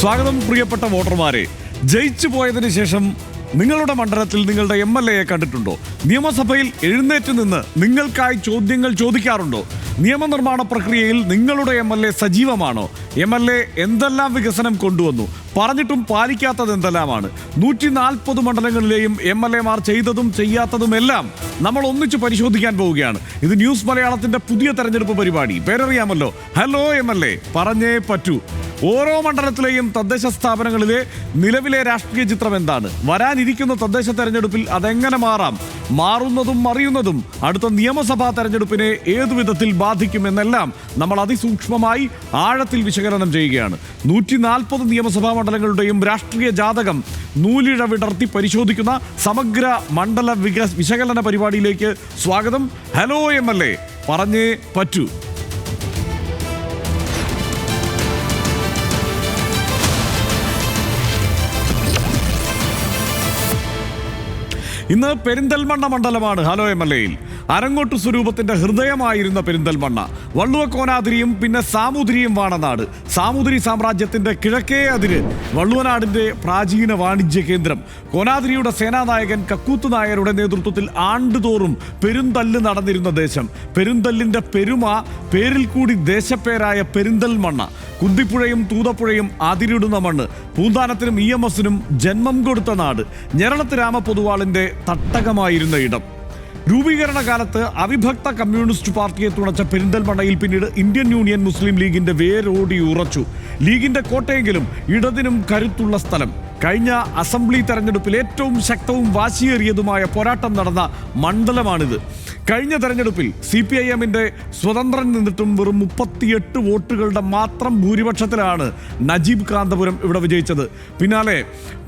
സ്വാഗതം പ്രിയപ്പെട്ട വോട്ടർമാരെ. ജയിച്ചു പോയതിനു ശേഷം നിങ്ങളുടെ മണ്ഡലത്തിൽ നിങ്ങളുടെ MLA-യെ കണ്ടിട്ടുണ്ടോ? നിയമസഭയിൽ എഴുന്നേറ്റ് നിന്ന് നിങ്ങൾക്കായി ചോദ്യങ്ങൾ ചോദിക്കാറുണ്ടോ? നിയമനിർമ്മാണ പ്രക്രിയയിൽ നിങ്ങളുടെ MLA സജീവമാണോ? MLA എന്തെല്ലാം വികസനം കൊണ്ടുവന്നു? പറഞ്ഞിട്ടും പാലിക്കാത്തത് എന്തെല്ലാമാണ്? 140 മണ്ഡലങ്ങളിലെയും MLA-മാർ ചെയ്തതും ചെയ്യാത്തതുമെല്ലാം നമ്മൾ ഒന്നിച്ച് പരിശോധിക്കാൻ പോവുകയാണ്. ഇത് ന്യൂസ് മലയാളത്തിന്റെ പുതിയ തെരഞ്ഞെടുപ്പ് പരിപാടി. പേരറിയാമല്ലോ, ഹലോ MLA, പറഞ്ഞേ പറ്റൂ. ഓരോ മണ്ഡലത്തിലെയും തദ്ദേശ സ്ഥാപനങ്ങളിലെ നിലവിലെ രാഷ്ട്രീയ ചിത്രം എന്താണ്? വരാനിരിക്കുന്ന തദ്ദേശ തെരഞ്ഞെടുപ്പിൽ അതെങ്ങനെ മാറാം? മാറുന്നതും മറിയുന്നതും അടുത്ത നിയമസഭാ തെരഞ്ഞെടുപ്പിനെ ഏതു വിധത്തിൽ ബാധിക്കുമെന്നെല്ലാം നമ്മൾ അതിസൂക്ഷ്മമായി ആഴത്തിൽ വിശകലനം ചെയ്യുകയാണ്. 140 നിയമസഭാ മണ്ഡലങ്ങളുടെയും രാഷ്ട്രീയ ജാതകം നൂലിഴ വിടർത്തി പരിശോധിക്കുന്ന സമഗ്ര മണ്ഡല വിശകലന പരിപാടിയിലേക്ക് സ്വാഗതം. ഹലോ MLA, പറഞ്ഞേ പറ്റൂ. ഇന്ന് പെരിന്തൽമണ്ണ മണ്ഡലമാണ് ഹലോ MLA-യിൽ. അരങ്ങോട്ട് സ്വരൂപത്തിന്റെ ഹൃദയമായിരുന്ന പെരിന്തൽമണ്ണ വള്ളുവ കോനാതിരിയും പിന്നെ സാമൂതിരിയും വാണനാട്. സാമൂതിരി സാമ്രാജ്യത്തിന്റെ കിഴക്കേ അതിര്, വള്ളുവനാടിന്റെ പ്രാചീന വാണിജ്യ കേന്ദ്രം. കോനാതിരിയുടെ സേനാനായകൻ കക്കൂത്ത് നായരുടെ നേതൃത്വത്തിൽ ആണ്ടുതോറും പെരുന്തല്ല് നടന്നിരുന്ന ദേശം. പെരുന്തല്ലിന്റെ പെരുമ പേരിൽ കൂടി ദേശപ്പേരായ പെരിന്തൽമണ്ണ. കുന്തിപ്പുഴയും തൂതപ്പുഴയും അതിരിടുന്ന മണ്ണ്. പൂന്താനത്തിനും EMS-നും ജന്മം കൊടുത്ത നാട്. ഞെരളത്ത് രാമപൊതുവാളിന്റെ തട്ടകമായിരുന്ന ഇടം. രൂപീകരണ കാലത്ത് അവിഭക്ത കമ്മ്യൂണിസ്റ്റ് പാർട്ടിയെ തുണച്ച പെരിന്തൽമണ്ണയിൽ പിന്നീട് ഇന്ത്യൻ യൂണിയൻ മുസ്ലിം ലീഗിന്റെ വേരോടി ഉറച്ചു. ലീഗിന്റെ കോട്ടയെങ്കിലും ഇടതിനും കരുത്തുള്ള സ്ഥലം. കഴിഞ്ഞ അസംബ്ലി തെരഞ്ഞെടുപ്പിൽ ഏറ്റവും ശക്തവും വാശിയേറിയതുമായ പോരാട്ടം നടന്ന മണ്ഡലമാണിത്. കഴിഞ്ഞ തെരഞ്ഞെടുപ്പിൽ CPIM-ന്റെ സ്വതന്ത്രൻ നിന്നിട്ടും വെറും 38 വോട്ടുകളുടെ മാത്രം ഭൂരിപക്ഷത്തിലാണ് നജീബ് കാന്തപുരം ഇവിടെ വിജയിച്ചത്. പിന്നാലെ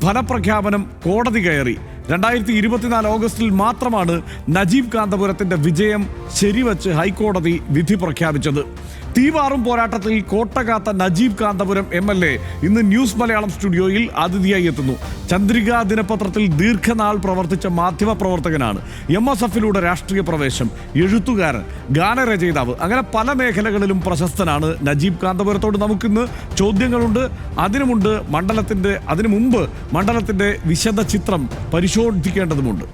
ഫലപ്രഖ്യാപനം കോടതി കയറി. 2024 ഓഗസ്റ്റിൽ മാത്രമാണ് നജീബ് കാന്തപുരത്തിന്റെ വിജയം ശരിവച്ച് ഹൈക്കോടതി വിധി പ്രഖ്യാപിച്ചത്. തീവാറും പോരാട്ടത്തിൽ കോട്ടകാത്ത നജീബ് കാന്തപുരം MLA ഇന്ന് ന്യൂസ് മലയാളം സ്റ്റുഡിയോയിൽ അതിഥിയായി എത്തുന്നു. ചന്ദ്രിക ദിനപത്രത്തിൽ ദീർഘനാൾ പ്രവർത്തിച്ച മാധ്യമ പ്രവർത്തകനാണ്. MSF-ലൂടെ രാഷ്ട്രീയ പ്രവേശം, എഴുത്തുകാരൻ, ഗാനരചയിതാവ്, അങ്ങനെ പല മേഖലകളിലും പ്രശസ്തനാണ് നജീബ് കാന്തപുരത്തോട് നമുക്കിന്ന് ചോദ്യങ്ങളുണ്ട്. അതിനു മുമ്പ് മണ്ഡലത്തിന്റെ വിശദ ചിത്രം പരിശോധിക്കേണ്ടതുമുണ്ട്.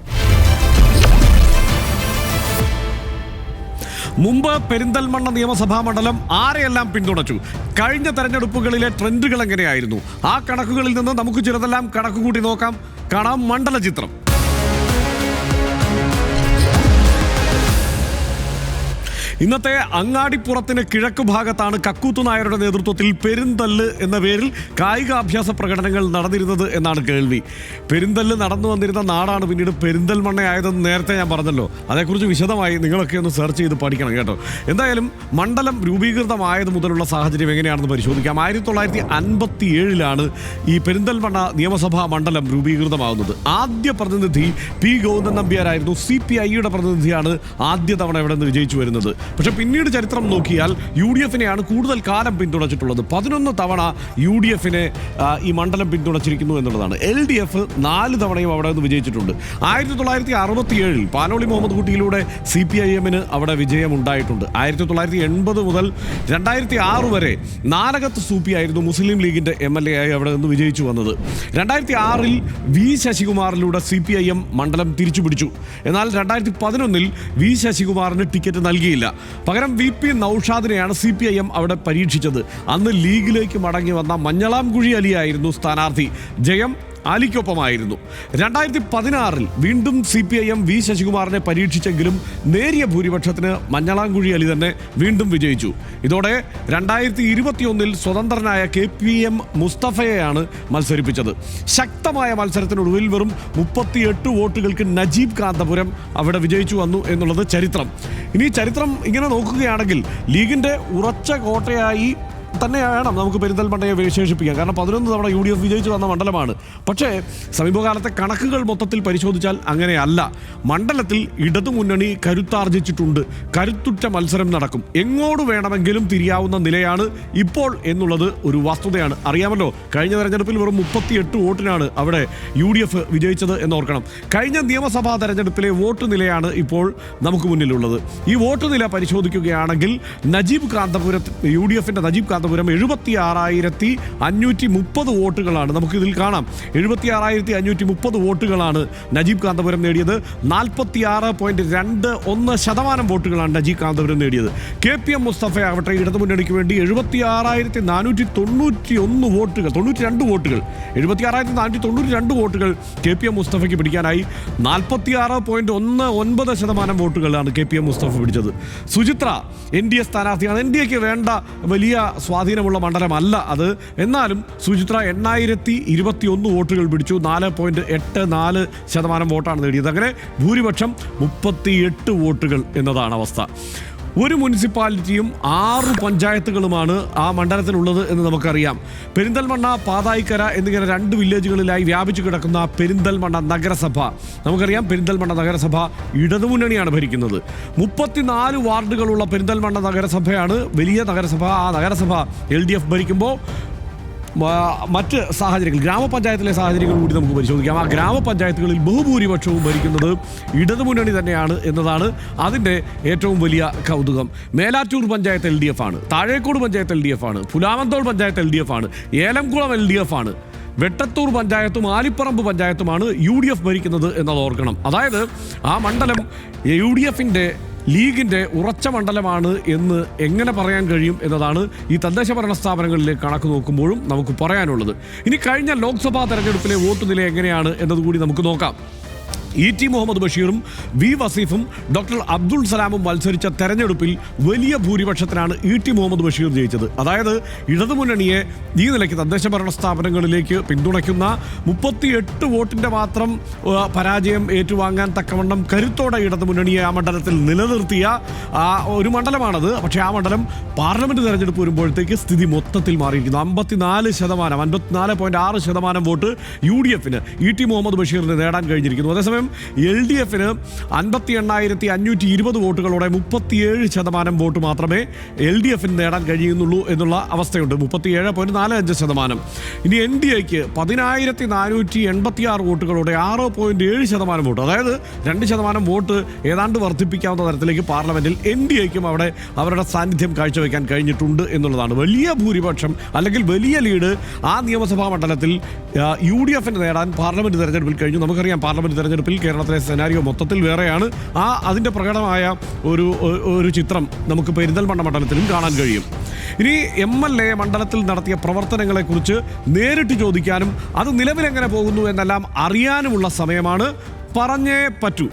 മുമ്പ് പെരിന്തൽമണ്ണ നിയമസഭാ മണ്ഡലം ആരെയെല്ലാം പിന്തുണച്ചു? കഴിഞ്ഞ തെരഞ്ഞെടുപ്പുകളിലെ ട്രെൻഡുകൾ എങ്ങനെയായിരുന്നു? ആ കണക്കുകളിൽ നിന്ന് നമുക്ക് ചിലതെല്ലാം കണക്കുകൂട്ടി നോക്കാം. കാണാം മണ്ഡല ചിത്രം. ഇന്നത്തെ അങ്ങാടിപ്പുറത്തിന് കിഴക്ക് ഭാഗത്താണ് കക്കൂത്ത് നായരുടെ നേതൃത്വത്തിൽ പെരുന്തല്ല് എന്ന പേരിൽ കായികാഭ്യാസ പ്രകടനങ്ങൾ നടന്നിരുന്നത് എന്നാണ് കേൾവി. പെരുന്തല്ല് നടന്നു വന്നിരുന്ന നാടാണ് പിന്നീട് പെരിന്തൽമണ്ണയായതെന്ന് നേരത്തെ ഞാൻ പറഞ്ഞല്ലോ. അതേക്കുറിച്ച് വിശദമായി നിങ്ങളൊക്കെ ഒന്ന് സെർച്ച് ചെയ്ത് പഠിക്കണം കേട്ടോ. എന്തായാലും മണ്ഡലം രൂപീകൃതമായത് മുതലുള്ള സാഹചര്യം എങ്ങനെയാണെന്ന് പരിശോധിക്കാം. 1957-ലാണ് ഈ പെരിന്തൽമണ്ണ നിയമസഭാ മണ്ഡലം രൂപീകൃതമാകുന്നത്. ആദ്യ പ്രതിനിധി P. ഗോവിന്ദൻ നമ്പ്യാരായിരുന്നു. CPI-യുടെ പ്രതിനിധിയാണ് ആദ്യ തവണ ഇവിടെ നിന്ന് വിജയിച്ചു വരുന്നത്. പക്ഷെ പിന്നീട് ചരിത്രം നോക്കിയാൽ UDF-നെയാണ് കൂടുതൽ കാലം പിന്തുണച്ചിട്ടുള്ളത്. 11 തവണ UDF-നെ ഈ മണ്ഡലം പിന്തുണച്ചിരിക്കുന്നു എന്നുള്ളതാണ്. LDF 4 തവണയും അവിടെ നിന്ന് വിജയിച്ചിട്ടുണ്ട്. 1967-ൽ പാലോളി മുഹമ്മദ് കുട്ടിയിലൂടെ CPIM-ന് അവിടെ വിജയം ഉണ്ടായിട്ടുണ്ട്. 1980 മുതൽ 2006 വരെ നാലകത്ത് സൂപ്പി ആയിരുന്നു മുസ്ലിം ലീഗിന്റെ MLA ആയി അവിടെ നിന്ന് വിജയിച്ചു വന്നത്. 2006-ൽ V. ശശികുമാറിലൂടെ CPIM മണ്ഡലം തിരിച്ചുപിടിച്ചു. എന്നാൽ 2011-ൽ V. ശശികുമാറിന് ടിക്കറ്റ് നൽകിയില്ല. പകരം VP നൌഷാദിനെയാണ് CPIM അവിടെ പരീക്ഷിച്ചത്. അന്ന് ലീഗിലേക്ക് മടങ്ങി വന്ന മഞ്ഞളാംകുഴി അലിയായിരുന്നു സ്ഥാനാർത്ഥി. ജയം അലിക്കൊപ്പമായിരുന്നു. 2016-ൽ വീണ്ടും CPIM V. ശശികുമാറിനെ പരീക്ഷിച്ചെങ്കിലും നേരിയ ഭൂരിപക്ഷത്തിന് മഞ്ഞളാംകുഴി അലി തന്നെ വീണ്ടും വിജയിച്ചു. ഇതോടെ 2021-ൽ സ്വതന്ത്രനായ KPM മുസ്തഫയെയാണ് മത്സരിപ്പിച്ചത്. ശക്തമായ മത്സരത്തിനൊടുവിൽ വെറും 38 വോട്ടുകൾക്ക് നജീബ് കാന്തപുരം അവിടെ വിജയിച്ചു വന്നു എന്നുള്ളത് ചരിത്രം. ഇനി ചരിത്രം ഇങ്ങനെ നോക്കുകയാണെങ്കിൽ ലീഗിന്റെ ഉറച്ച കോട്ടയായി തന്നെയാണ് നമുക്ക് പെരിന്തൽമണ്ണയെ വിശേഷിപ്പിക്കാം. കാരണം 11 തവണ UDF വിജയിച്ചു വന്ന മണ്ഡലമാണ്. പക്ഷേ സമീപകാലത്തെ കണക്കുകൾ മൊത്തത്തിൽ പരിശോധിച്ചാൽ അങ്ങനെയല്ല. മണ്ഡലത്തിൽ ഇടതുമുന്നണി കരുത്താർജിച്ചിട്ടുണ്ട്. കരുത്തുറ്റ മത്സരം നടക്കും. എങ്ങോട്ട് വേണമെങ്കിലും തിരിയാവുന്ന നിലയാണ് ഇപ്പോൾ എന്നുള്ളത് ഒരു വസ്തുതയാണ്. അറിയാമല്ലോ, കഴിഞ്ഞ തെരഞ്ഞെടുപ്പിൽ വെറും 38 വോട്ടിനാണ് അവിടെ UDF വിജയിച്ചത് എന്നോർക്കണം. കഴിഞ്ഞ നിയമസഭാ തെരഞ്ഞെടുപ്പിലെ വോട്ട് നിലയാണ് ഇപ്പോൾ നമുക്ക് മുന്നിലുള്ളത്. ഈ വോട്ട് നില പരിശോധിക്കുകയാണെങ്കിൽ നജീബ് കാന്തപുരത്ത് UDF-ന്റെ നജീബ് കാന്തപുരം കാന്തപുരം 76,530 വോട്ടുകളാണ്. നമുക്കിതിൽ കാണാം 76,530 വോട്ടുകളാണ് നജീബ് കാന്തപുരം നേടിയത്. 46.21% വോട്ടുകളാണ് നജീബ് കാന്തപുരം നേടിയത്. KPM മുസ്തഫ ആവട്ടെ ഇടതുമുന്നണിക്ക് വേണ്ടി 76,491 വോട്ടുകൾ, 92 വോട്ടുകൾ, 76,492 വോട്ടുകൾ KPM മുസ്തഫയ്ക്ക് പിടിക്കാനായി. 46.19% വോട്ടുകളാണ് KPM മുസ്തഫ പിടിച്ചത്. സുചിത്ര NDA സ്ഥാനാർത്ഥിയാണ്. NDAക്ക് വേണ്ട വലിയ സ്വാധീനമുള്ള മണ്ഡലമല്ല അത്. എന്നാലും സുചിത്ര 8,021 വോട്ടുകൾ പിടിച്ചു. 4.84% വോട്ടാണ് നേടിയത്. അങ്ങനെ ഭൂരിപക്ഷം 38 വോട്ടുകൾ എന്നതാണ് അവസ്ഥ. ഒരു മുനിസിപ്പാലിറ്റിയും 6 പഞ്ചായത്തുകളുമാണ് ആ മണ്ഡലത്തിലുള്ളത് എന്ന് നമുക്കറിയാം. പെരിന്തൽമണ്ണ, പാതായിക്കര എന്നിങ്ങനെ 2 വില്ലേജുകളിലായി വ്യാപിച്ചു കിടക്കുന്ന പെരിന്തൽമണ്ണ നഗരസഭ, നമുക്കറിയാം പെരിന്തൽമണ്ണ നഗരസഭ ഇടതുമുന്നണിയാണ് ഭരിക്കുന്നത്. 34 വാർഡുകളുള്ള പെരിന്തൽമണ്ണ നഗരസഭയാണ് വലിയ നഗരസഭ. ആ നഗരസഭ LDF ഭരിക്കുമ്പോൾ മറ്റ് സാഹചര്യങ്ങൾ, ഗ്രാമപഞ്ചായത്തിലെ സാഹചര്യങ്ങൾ കൂടി നമുക്ക് പരിശോധിക്കാം. ആ ഗ്രാമപഞ്ചായത്തുകളിൽ ബഹുഭൂരിപക്ഷവും ഭരിക്കുന്നത് ഇടതുമുന്നണി തന്നെയാണ് എന്നതാണ് അതിൻ്റെ ഏറ്റവും വലിയ കൗതുകം. മേലാറ്റൂർ പഞ്ചായത്ത് LDF ആണ്, താഴേക്കോട് പഞ്ചായത്ത് LDF ആണ്, പുലാമന്തോൾ പഞ്ചായത്ത് LDF ആണ്, ഏലംകുളം LDF ആണ്, വെട്ടത്തൂർ പഞ്ചായത്തും ആലിപ്പറമ്പ് പഞ്ചായത്തുമാണ് UDF ഭരിക്കുന്നത് എന്നത് ഓർക്കണം. അതായത് ആ മണ്ഡലം UDFിൻ്റെ ലീഗിൻ്റെ ഉറച്ച മണ്ഡലമാണ് എന്ന് എങ്ങനെ പറയാൻ കഴിയും എന്നതാണ് ഈ തദ്ദേശ ഭരണ സ്ഥാപനങ്ങളിലെ കണക്ക് നോക്കുമ്പോഴും നമുക്ക് പറയാനുള്ളത്. ഇനി കഴിഞ്ഞ ലോക്സഭാ തെരഞ്ഞെടുപ്പിലെ വോട്ട് നില എങ്ങനെയാണ് എന്നതുകൂടി നമുക്ക് നോക്കാം. E.T. മുഹമ്മദ് ബഷീറും V. വസീഫും ഡോക്ടർ അബ്ദുൾ സലാമും മത്സരിച്ച തെരഞ്ഞെടുപ്പിൽ വലിയ ഭൂരിപക്ഷത്തിനാണ് E.T. മുഹമ്മദ് ബഷീർ ജയിച്ചത്. അതായത് ഇടതുമുന്നണിയെ ഈ നിലയ്ക്ക് തദ്ദേശ ഭരണ സ്ഥാപനങ്ങളിലേക്ക് പിന്തുണയ്ക്കുന്ന 38 വോട്ടിൻ്റെ മാത്രം പരാജയം ഏറ്റുവാങ്ങാൻ തക്കവണ്ണം കരുത്തോടെ ഇടതുമുന്നണിയെ ആ മണ്ഡലത്തിൽ നിലനിർത്തിയ ഒരു മണ്ഡലമാണത്. പക്ഷേ ആ മണ്ഡലം പാർലമെൻറ്റ് തെരഞ്ഞെടുപ്പ് വരുമ്പോഴത്തേക്ക് സ്ഥിതി മൊത്തത്തിൽ മാറിയിരിക്കുന്നു. 54.6% വോട്ട് UDFന് E.T. മുഹമ്മദ് ബഷീറിന് നേടാൻ കഴിഞ്ഞിരിക്കുന്നു. അതേസമയം LDFന് 58,520 വോട്ടുകളോടെ 37% വോട്ട് മാത്രമേ LDFന് നേടാൻ കഴിയുന്നുള്ളൂ എന്നുള്ള അവസ്ഥയുണ്ട്. 37.45%. ഇനി NDAക്ക് 10,486 വോട്ടുകളോടെ 6.7% വോട്ട്, അതായത് 2% വോട്ട് ഏതാണ്ട് വർദ്ധിപ്പിക്കാവുന്ന തരത്തിലേക്ക് പാർലമെന്റിൽ NDAക്കും അവിടെ അവരുടെ സാന്നിധ്യം കാഴ്ചവെക്കാൻ കഴിഞ്ഞിട്ടുണ്ട് എന്നുള്ളതാണ്. വലിയ ഭൂരിപക്ഷം അല്ലെങ്കിൽ വലിയ ലീഡ് ആ നിയമസഭാ മണ്ഡലത്തിൽ UDFന് നേടാൻ പാർലമെന്റ് തെരഞ്ഞെടുപ്പിൽ കഴിഞ്ഞു. നമുക്കറിയാം പാർലമെന്റ് തെരഞ്ഞെടുപ്പിൽ കേരളത്തിലെ സെനാരിയോ മൊത്തത്തിൽ വേറെയാണ്. അതിൻ്റെ പ്രകടമായ ഒരു ചിത്രം നമുക്ക് പെരിന്തൽമണ്ണ മണ്ഡലത്തിലും കാണാൻ കഴിയും. ഇനി MLA മണ്ഡലത്തിൽ നടത്തിയ പ്രവർത്തനങ്ങളെക്കുറിച്ച് നേരിട്ട് ചോദിക്കാനും അത് നിലവിലെങ്ങനെ പോകുന്നു എന്നെല്ലാം അറിയാനുമുള്ള സമയമാണ്. പറഞ്ഞേ പറ്റൂ.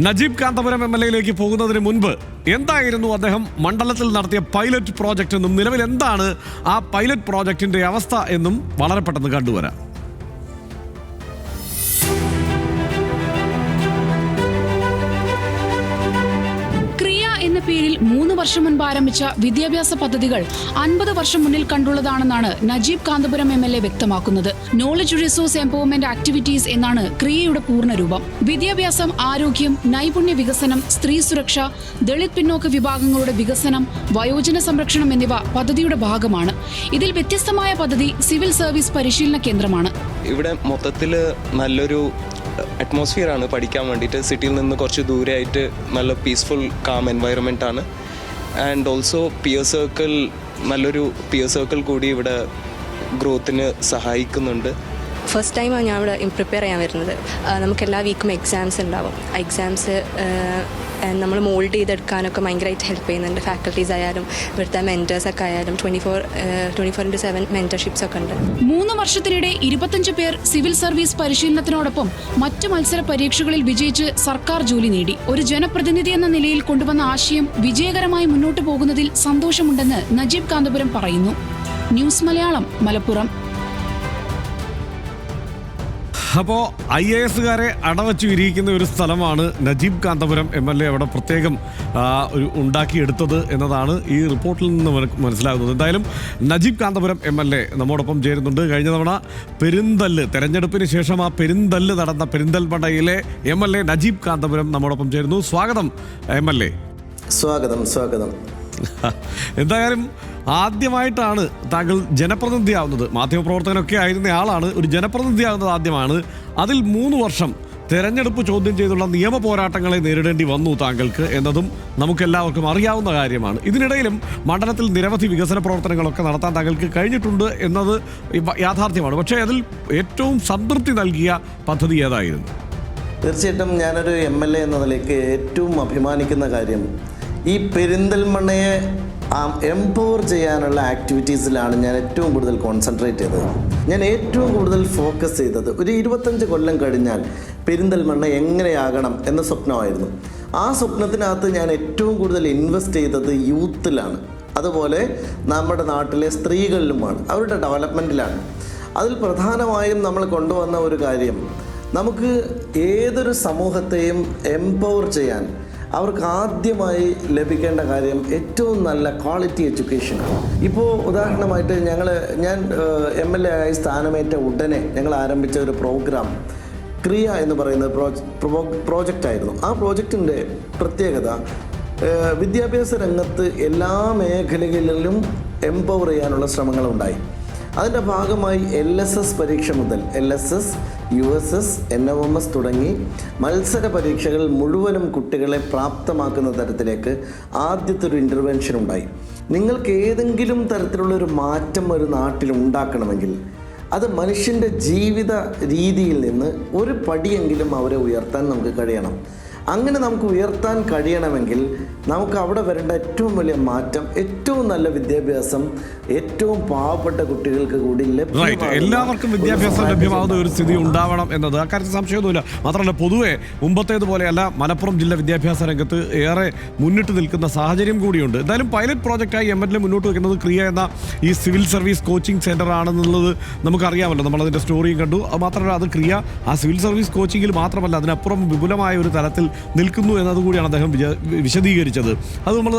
നജീബ് കാന്തപുരം MLAയിലേക്ക് പോകുന്നതിന് മുൻപ് എന്തായിരുന്നു അദ്ദേഹം മണ്ഡലത്തിൽ നടത്തിയ പൈലറ്റ് പ്രോജക്റ്റ് എന്നും നിലവിൽ എന്താണ് ആ പൈലറ്റ് പ്രോജക്റ്റിന്റെ അവസ്ഥ എന്നും വളരെ പെട്ടെന്ന് കണ്ടുവരാം. എന്ന പേരിൽ 3 വർഷം മുൻപ് ആരംഭിച്ച വിദ്യാഭ്യാസ പദ്ധതികൾ 50 വർഷം മുന്നിൽ കണ്ടുള്ളതാണെന്നാണ് നജീബ് കാന്തപുരം MLA വ്യക്തമാക്കുന്നത്. നോളജ് റിസോഴ്സ് എംപവർമെന്റ് ആക്ടിവിറ്റീസ് എന്നാണ് ക്രിയയുടെ പൂർണ്ണരൂപം. വിദ്യാഭ്യാസം, ആരോഗ്യം, നൈപുണ്യ വികസനം, സ്ത്രീ സുരക്ഷ, ദളിത് പിന്നോക്ക വിഭാഗങ്ങളുടെ വികസനം, വയോജന സംരക്ഷണം എന്നിവ പദ്ധതിയുടെ ഭാഗമാണ്. ഇതിൽ വ്യത്യസ്തമായ പദ്ധതി സിവിൽ സർവീസ് പരിശീലന കേന്ദ്രമാണ്. ഇവിടെ മൊത്തത്തിൽ നല്ലൊരു അറ്റ്മോസ്ഫിയർ ആണ് പഠിക്കാൻ വേണ്ടിയിട്ട്. സിറ്റിയിൽ നിന്ന് കുറച്ച് ദൂരെയായിട്ട് നല്ല പീസ്ഫുൾ കാം എൻവയറമെൻ്റ് ആണ്. ആൻഡ് ഓൾസോ നല്ലൊരു പിയർ സർക്കിൾ കൂടി ഇവിടെ ഗ്രോത്തിന് സഹായിക്കുന്നുണ്ട്. ഫസ്റ്റ് ടൈമാണ് ഞാൻ ഇവിടെ പ്രിപ്പയർ ചെയ്യാൻ വരുന്നത്. നമുക്ക് എല്ലാ വീക്കും എക്സാംസ് ഉണ്ടാവും. എക്സാംസ് നമ്മൾ മോൾഡ് ചെയ്തെടുക്കാനൊക്കെ ഭയങ്കരമായിട്ട് ഹെൽപ്പ് ചെയ്യുന്നുണ്ട്. ഫാക്കൽറ്റീസ് ആയാലും ഇവിടുത്തെ മെൻറ്റേഴ്സൊക്കെ ആയാലും 24/7 മെൻറ്റർഷിപ്സ് ഒക്കെ ഉണ്ട്. 3 വർഷത്തിനിടെ 25 പേർ സിവിൽ സർവീസ് പരിശീലനത്തിനോടൊപ്പം മറ്റ് മത്സര പരീക്ഷകളിൽ വിജയിച്ച് സർക്കാർ ജോലി നേടി. ഒരു ജനപ്രതിനിധി എന്ന നിലയിൽ കൊണ്ടുവന്ന ആശയം വിജയകരമായി മുന്നോട്ട് പോകുന്നതിൽ സന്തോഷമുണ്ടെന്ന് നജീബ് കാന്തപുരം പറയുന്നു. ന്യൂസ് മലയാളം, മലപ്പുറം. അപ്പോൾ IASകാരെ അടവച്ചു വിരിയിക്കുന്ന ഒരു സ്ഥലമാണ് നജീബ് കാന്തപുരം MLA അവിടെ പ്രത്യേകം ഉണ്ടാക്കിയെടുത്തത് എന്നതാണ് ഈ റിപ്പോർട്ടിൽ നിന്ന് മനസ്സിലാകുന്നത്. എന്തായാലും നജീബ് കാന്തപുരം MLA നമ്മോടൊപ്പം ചേരുന്നുണ്ട്. കഴിഞ്ഞ തവണ പെരിന്തല്ല് തെരഞ്ഞെടുപ്പിന് ശേഷം ആ പെരിന്തല്ല് നടന്ന പെരിന്തൽമണ്ണയിലെ MLA നജീബ് കാന്തപുരം നമ്മോടൊപ്പം ചേരുന്നു. സ്വാഗതം MLA. സ്വാഗതം. എന്തായാലും ആദ്യമായിട്ടാണ് താങ്കൾ ജനപ്രതിനിധിയാവുന്നത്. മാധ്യമപ്രവർത്തകനൊക്കെ ആയിരുന്ന ആളാണ്, ഒരു ജനപ്രതിനിധിയാവുന്നത് ആദ്യമാണ്. അതിൽ 3 വർഷം തെരഞ്ഞെടുപ്പ് ചോദ്യം ചെയ്തുള്ള നിയമ പോരാട്ടങ്ങളെ നേരിടേണ്ടി വന്നു താങ്കൾക്ക് എന്നതും നമുക്കെല്ലാവർക്കും അറിയാവുന്ന കാര്യമാണ്. ഇതിനിടയിലും മണ്ഡലത്തിൽ നിരവധി വികസന പ്രവർത്തനങ്ങളൊക്കെ നടത്താൻ താങ്കൾക്ക് കഴിഞ്ഞിട്ടുണ്ട് എന്നത് യാഥാർത്ഥ്യമാണ്. പക്ഷേ അതിൽ ഏറ്റവും സംതൃപ്തി നൽകിയ പദ്ധതി ഏതായിരുന്നു? തീർച്ചയായിട്ടും ഞാനൊരു MLA എന്ന നിലയ്ക്ക് ഏറ്റവും അഭിമാനിക്കുന്ന കാര്യം ഈ പെരിന്തൽമണ്ണയെ എംപവർ ചെയ്യാനുള്ള ആക്ടിവിറ്റീസിലാണ് ഞാൻ ഏറ്റവും കൂടുതൽ കോൺസെൻട്രേറ്റ് ചെയ്തത്. ഞാൻ ഏറ്റവും കൂടുതൽ ഫോക്കസ് ചെയ്തത് ഒരു 25 കൊല്ലം കഴിഞ്ഞാൽ പെരിന്തൽമണ്ണ എങ്ങനെയാകണം എന്ന സ്വപ്നമായിരുന്നു. ആ സ്വപ്നത്തിനകത്ത് ഞാൻ ഏറ്റവും കൂടുതൽ ഇൻവെസ്റ്റ് ചെയ്തത് യൂത്തിലാണ്, അതുപോലെ നമ്മുടെ നാട്ടിലെ സ്ത്രീകളിലുമാണ്, അവരുടെ ഡെവലപ്മെൻറ്റിലാണ്. അതിൽ പ്രധാനമായും നമ്മൾ കൊണ്ടുവന്ന ഒരു കാര്യം, നമുക്ക് ഏതൊരു സമൂഹത്തെയും എംപവർ ചെയ്യാൻ അവർക്ക് ആദ്യമായി ലഭിക്കേണ്ട കാര്യം ഏറ്റവും നല്ല ക്വാളിറ്റി എഡ്യൂക്കേഷനാണ്. ഇപ്പോൾ ഉദാഹരണമായിട്ട് ഞാൻ MLA ആയി സ്ഥാനമേറ്റ ഉടനെ ഞങ്ങൾ ആരംഭിച്ച ഒരു പ്രോഗ്രാം ക്രിയ എന്ന് പറയുന്ന പ്രോജക്റ്റായിരുന്നു. ആ പ്രോജക്റ്റിൻ്റെ പ്രത്യേകത വിദ്യാഭ്യാസ രംഗത്ത് എല്ലാ മേഖലകളിലും എംപവർ ചെയ്യാനുള്ള ശ്രമങ്ങളുണ്ടായി. അതിൻ്റെ ഭാഗമായി LSS പരീക്ഷ മുതൽ LSS, USS, NOMS തുടങ്ങി മത്സര പരീക്ഷകൾ മുഴുവനും കുട്ടികളെ പ്രാപ്തമാക്കുന്ന തരത്തിലേക്ക് ആദ്യത്തെ ഒരു ഇൻ്റർവെൻഷൻ ഉണ്ടായി. നിങ്ങൾക്ക് ഏതെങ്കിലും തരത്തിലുള്ളൊരു മാറ്റം ഒരു നാട്ടിൽ ഉണ്ടാക്കണമെങ്കിൽ അത് മനുഷ്യൻ്റെ ജീവിത രീതിയിൽ നിന്ന് ഒരു പടിയെങ്കിലും അവരെ ഉയർത്താൻ നമുക്ക് കഴിയണം. അങ്ങനെ നമുക്ക് ഉയർത്താൻ കഴിയണമെങ്കിൽ നമുക്ക് അവിടെ വരേണ്ട ഏറ്റവും വലിയ മാറ്റം, ഏറ്റവും നല്ല വിദ്യാഭ്യാസം ഏറ്റവും പാവപ്പെട്ട കുട്ടികൾക്ക് കൂടി എല്ലാവർക്കും വിദ്യാഭ്യാസം ലഭ്യമാകുന്ന ഒരു സ്ഥിതി ഉണ്ടാവണം എന്നത് അക്കാര്യത്തിൽ സംശയമൊന്നുമില്ല. മാത്രമല്ല, പൊതുവെ മുമ്പത്തേതുപോലെയല്ല മലപ്പുറം ജില്ല വിദ്യാഭ്യാസ രംഗത്ത് ഏറെ മുന്നിട്ട് നിൽക്കുന്ന സാഹചര്യം കൂടിയുണ്ട്. എന്തായാലും പൈലറ്റ് പ്രോജക്റ്റായി MLA മുന്നോട്ട് വയ്ക്കുന്നത് ക്രിയ എന്ന ഈ സിവിൽ സർവീസ് കോച്ചിങ് സെൻ്റർ ആണെന്നുള്ളത് നമുക്കറിയാമല്ലോ, നമ്മളതിൻ്റെ സ്റ്റോറിയും കണ്ടു. മാത്രമല്ല, അത് ക്രിയ ആ സിവിൽ സർവീസ് കോച്ചിങ്ങിൽ മാത്രമല്ല അതിനപ്പുറം വിപുലമായ ഒരു തലത്തിൽ നിൽക്കുന്നു എന്നതുകൂടിയാണ് അദ്ദേഹം വിശദീകരിച്ചത്. അത് നമ്മൾ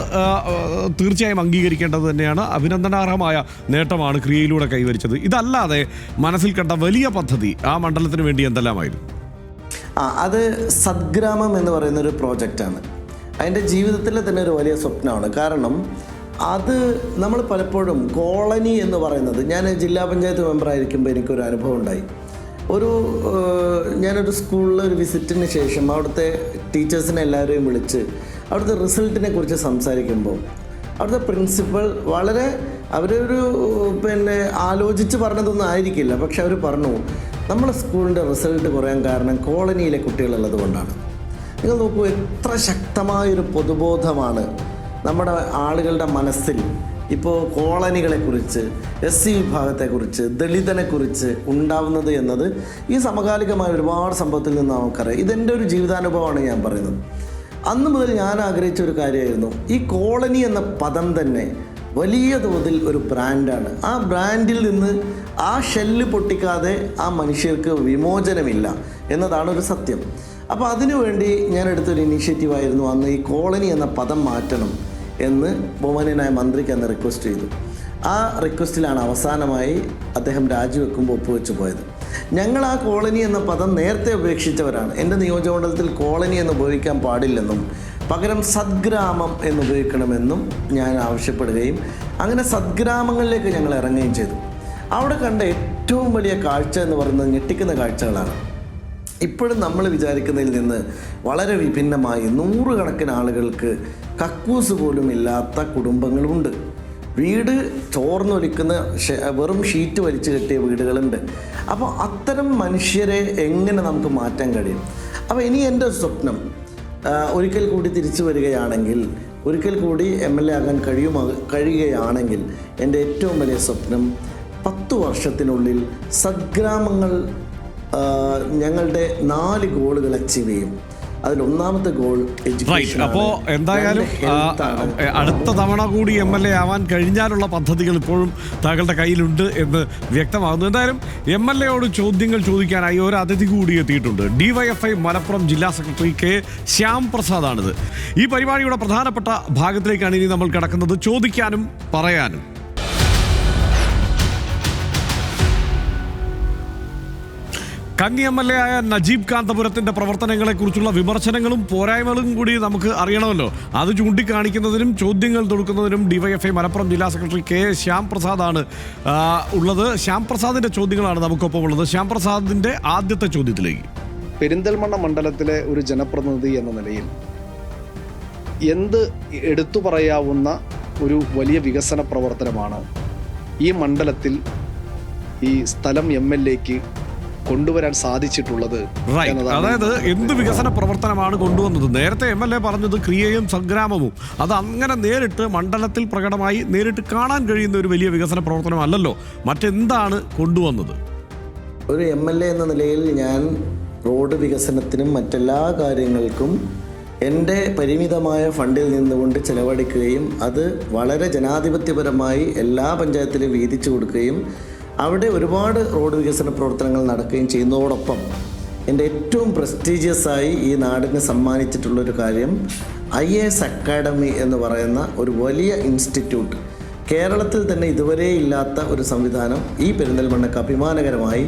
തീർച്ചയായും അംഗീകരിക്കേണ്ടത് തന്നെയാണ്. അഭിനന്ദനാർഹമായ നേട്ടമാണ് ക്രിയയിലൂടെ കൈവരിച്ചത്. ഇതല്ലാതെ മനസ്സിൽ കണ്ട വലിയ പദ്ധതി ആ മണ്ഡലത്തിന് വേണ്ടി എന്തെല്ലാമായിരുന്നു? അത് സദ്ഗ്രാമം എന്ന് പറയുന്നൊരു പ്രോജക്റ്റാണ്. അതിൻ്റെ ജീവിതത്തിലെ തന്നെ ഒരു വലിയ സ്വപ്നമാണ്. കാരണം അത് നമ്മൾ പലപ്പോഴും കോളനി എന്ന് പറയുന്നത്, ഞാൻ ജില്ലാ പഞ്ചായത്ത് മെമ്പറായിരിക്കുമ്പോൾ എനിക്കൊരു അനുഭവം ഉണ്ടായി. ഞാനൊരു സ്കൂളിൽ ഒരു വിസിറ്റിന് ശേഷം അവിടുത്തെ ടീച്ചേഴ്സിനെ എല്ലാവരെയും വിളിച്ച് അവിടുത്തെ റിസൾട്ടിനെ കുറിച്ച് സംസാരിക്കുമ്പോൾ അവിടുത്തെ പ്രിൻസിപ്പൽ വളരെ അവരൊരു ആലോചിച്ച് പറഞ്ഞതൊന്നും ആയിരിക്കില്ല, പക്ഷെ അവർ പറഞ്ഞു നമ്മുടെ സ്കൂളിൻ്റെ റിസൾട്ട് കുറയാൻ കാരണം കോളനിയിലെ കുട്ടികളുള്ളത് കൊണ്ടാണ്. നിങ്ങൾ നോക്കൂ, എത്ര ശക്തമായൊരു പൊതുബോധമാണ് നമ്മുടെ ആളുകളുടെ മനസ്സിൽ ഇപ്പോൾ കോളനികളെക്കുറിച്ച്, SC വിഭാഗത്തെക്കുറിച്ച്, ദളിതനെക്കുറിച്ച് ഉണ്ടാവുന്നത് എന്നത് ഈ സമകാലികമായ ഒരുപാട് സംഭവത്തിൽ നിന്ന് നമുക്കറിയാം. ഇതെൻ്റെ ഒരു ജീവിതാനുഭവമാണ് ഞാൻ പറയുന്നത്. അന്ന് മുതൽ ഞാൻ ആഗ്രഹിച്ച ഒരു കാര്യമായിരുന്നു, ഈ കോളനി എന്ന പദം തന്നെ വലിയ തോതിൽ ഒരു ബ്രാൻഡാണ്. ആ ബ്രാൻഡിൽ നിന്ന് ആ ഷെല്ല് പൊട്ടിക്കാതെ ആ മനുഷ്യർക്ക് വിമോചനമില്ല എന്നതാണ് ഒരു സത്യം. അപ്പോൾ അതിനുവേണ്ടി ഞാൻ എടുത്തൊരു ഇനീഷ്യേറ്റീവായിരുന്നു അന്ന് ഈ കോളനി എന്ന പദം മാറ്റണം എന്ന് ബഹുമാന്യനായ മന്ത്രിക്ക് അന്ന് റിക്വസ്റ്റ് ചെയ്തു. ആ റിക്വസ്റ്റിലാണ് അവസാനമായി അദ്ദേഹം രാജിവെക്കുമ്പോൾ ഒപ്പുവെച്ച് പോയത്. ഞങ്ങൾ ആ കോളനി എന്ന പദം നേരത്തെ ഉപേക്ഷിച്ചവരാണ്. എൻ്റെ നിയോജകമണ്ഡലത്തിൽ കോളനി എന്ന് ഉപയോഗിക്കാൻ പാടില്ലെന്നും പകരം സദ്ഗ്രാമം എന്ന് ഉപയോഗിക്കണമെന്നും ഞാൻ ആവശ്യപ്പെടുകയും അങ്ങനെ സദ്ഗ്രാമങ്ങളിലേക്ക് ഞങ്ങൾ ഇറങ്ങുകയും ചെയ്തു. അവിടെ കണ്ട ഏറ്റവും വലിയ കാഴ്ച എന്ന് പറയുന്നത് ഞെട്ടിക്കുന്ന കാഴ്ചകളാണ്. ഇപ്പോഴും നമ്മൾ വിചാരിക്കുന്നതിൽ നിന്ന് വളരെ വിഭിന്നമായി നൂറുകണക്കിന് ആളുകൾക്ക് കക്കൂസ് പോലും ഇല്ലാത്ത കുടുംബങ്ങളുണ്ട്. വീട് ചോർന്നൊലിക്കുന്ന വെറും ഷീറ്റ് വലിച്ചു കെട്ടിയ വീടുകളുണ്ട്. അപ്പോൾ അത്തരം മനുഷ്യരെ എങ്ങനെ നമുക്ക് മാറ്റാൻ കഴിയും? അപ്പോൾ ഇനി എൻ്റെ സ്വപ്നം ഒരിക്കൽ കൂടി തിരിച്ചു വരികയാണെങ്കിൽ, ഒരിക്കൽ കൂടി MLA ആകാൻ കഴിയുകയാണെങ്കിൽ എൻ്റെ ഏറ്റവും വലിയ സ്വപ്നം 10 വർഷത്തിനുള്ളിൽ സദ്ഗ്രാമങ്ങൾ ഞങ്ങളുടെ 4 ഗോളുകൾ അച്ചീവ് ചെയ്യും. അതിലൊന്നാമത്തെ ഗോൾ എഡ്യൂക്കേഷൻ. അപ്പോൾ എന്തായാലും അടുത്ത തവണ കൂടി MLA ആവാൻ കഴിഞ്ഞാലുള്ള പദ്ധതികൾ ഇപ്പോഴും താങ്കളുടെ കയ്യിലുണ്ട് എന്ന് വ്യക്തമാകുന്നു. എന്തായാലും MLAയോട് ചോദ്യങ്ങൾ ചോദിക്കാനായി ഒരു അതിഥി കൂടി എത്തിയിട്ടുണ്ട്. DYFI മലപ്പുറം ജില്ലാ സെക്രട്ടറി K. ശ്യാം പ്രസാദാണിത്. ഈ പരിപാടിയുടെ പ്രധാനപ്പെട്ട ഭാഗത്തിലേക്കാണ് ഇനി നമ്മൾ കിടക്കുന്നത്, ചോദിക്കാനും പറയാനും. കന്നി MLA ആയ നജീബ് കാന്തപുരത്തിന്റെ പ്രവർത്തനങ്ങളെക്കുറിച്ചുള്ള വിമർശനങ്ങളും പോരായ്മകളും കൂടി നമുക്ക് അറിയണമല്ലോ. അത് ചൂണ്ടിക്കാണിക്കുന്നതിനും ചോദ്യങ്ങൾ തൊടുക്കുന്നതിനും DYFI മലപ്പുറം ജില്ലാ സെക്രട്ടറി K. ശ്യാം പ്രസാദാണ് ഉള്ളത്. ശ്യാം പ്രസാദിന്റെ ചോദ്യങ്ങളാണ് നമുക്കൊപ്പം ഉള്ളത്. ശ്യാം പ്രസാദിന്റെ ആദ്യത്തെ ചോദ്യത്തിലേക്ക്. പെരിന്തൽമണ്ണ മണ്ഡലത്തിലെ ഒരു ജനപ്രതിനിധി എന്ന നിലയിൽ എന്ത് എടുത്തു പറയാവുന്ന ഒരു വലിയ വികസന പ്രവർത്തനമാണ് ഈ മണ്ഡലത്തിൽ ഈ സ്ഥലം MLAക്ക് കൊണ്ടുവരാൻ സാധിച്ചിട്ടുള്ളത്? അതായത് എന്ത് വികസന പ്രവർത്തനമാണ് കൊണ്ടുവന്നത്? നേരത്തെ MLA പറഞ്ഞത് ക്രിയയും സംഗ്രാമവും, അത് അങ്ങനെ നേരിട്ട് മണ്ഡലത്തിൽ പ്രകടമായി നേരിട്ട് കാണാൻ കഴിയുന്ന ഒരു വലിയ വികസന പ്രവർത്തനമല്ലല്ലോ, മറ്റെന്താണ് കൊണ്ടുവന്നത്? ഒരു MLA എന്ന നിലയിൽ ഞാൻ റോഡ് വികസനത്തിനും മറ്റെല്ലാ കാര്യങ്ങൾക്കും എൻ്റെ പരിമിതമായ ഫണ്ടിൽ നിന്നുകൊണ്ട് ചെലവഴിക്കുകയും അത് വളരെ ജനാധിപത്യപരമായി എല്ലാ പഞ്ചായത്തിലും വീതിച്ചു കൊടുക്കുകയും അവിടെ ഒരുപാട് റോഡ് വികസന പ്രവർത്തനങ്ങൾ നടക്കുകയും ചെയ്യുന്നതോടൊപ്പം എൻ്റെ ഏറ്റവും പ്രസ്റ്റീജിയസായി ഈ നാടിന് സമ്മാനിച്ചിട്ടുള്ളൊരു കാര്യം IAS അക്കാഡമി എന്ന് പറയുന്ന ഒരു വലിയ ഇൻസ്റ്റിറ്റ്യൂട്ട്, കേരളത്തിൽ തന്നെ ഇതുവരെ ഇല്ലാത്ത ഒരു സംവിധാനം ഈ പെരിന്തൽമണ്ണക്ക് അഭിമാനകരമായി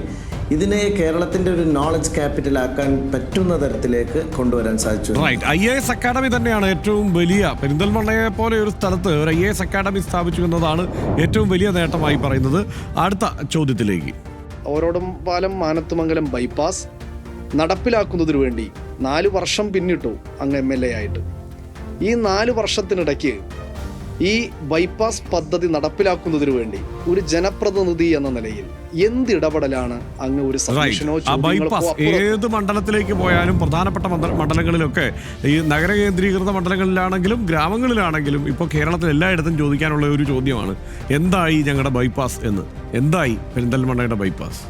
ഇതിനെ കേരളത്തിൻ്റെ ഒരു നോളജ് ക്യാപിറ്റലാക്കാൻ പറ്റുന്ന തരത്തിലേക്ക് കൊണ്ടുവരാൻ സാധിച്ചു. IAS അക്കാഡമി തന്നെയാണ് ഏറ്റവും വലിയ, പെരിന്തൽമണ്ണയെ പോലെ ഒരു സ്ഥലത്ത് ഒരു IAS അക്കാഡമി സ്ഥാപിച്ചു എന്നതാണ് ഏറ്റവും വലിയ നേട്ടമായി പറയുന്നത്. അടുത്ത ചോദ്യത്തിലേക്ക്. ഓരോടം പാലം മാനത്തുമംഗലം ബൈപ്പാസ് നടപ്പിലാക്കുന്നതിനു വേണ്ടി 4 വർഷം പിന്നിട്ടു അങ്ങ് MLA ആയിട്ട്. ഈ 4 വർഷത്തിനിടയ്ക്ക് ഈ ബൈപ്പാസ് പദ്ധതി നടപ്പിലാക്കുന്നതിനു വേണ്ടി ഒരു ജനപ്രതിനിധി എന്ന നിലയിൽ എന്ത് ഇടപെടലാണ് അങ്ങ് ഒരു ബൈപ്പാസ് ഏത് മണ്ഡലത്തിലേക്ക് പോയാലും പ്രധാനപ്പെട്ട മണ്ഡലങ്ങളിലൊക്കെ ഈ നഗര കേന്ദ്രീകൃത മണ്ഡലങ്ങളിലാണെങ്കിലും ഗ്രാമങ്ങളിലാണെങ്കിലും ഇപ്പോൾ കേരളത്തിൽ എല്ലായിടത്തും ചോദിക്കാനുള്ള ഒരു ചോദ്യമാണ്, എന്തായി ഞങ്ങളുടെ ബൈപ്പാസ് എന്ന്? എന്തായി പെരിന്തൽമണ്ണയുടെ ബൈപ്പാസ്?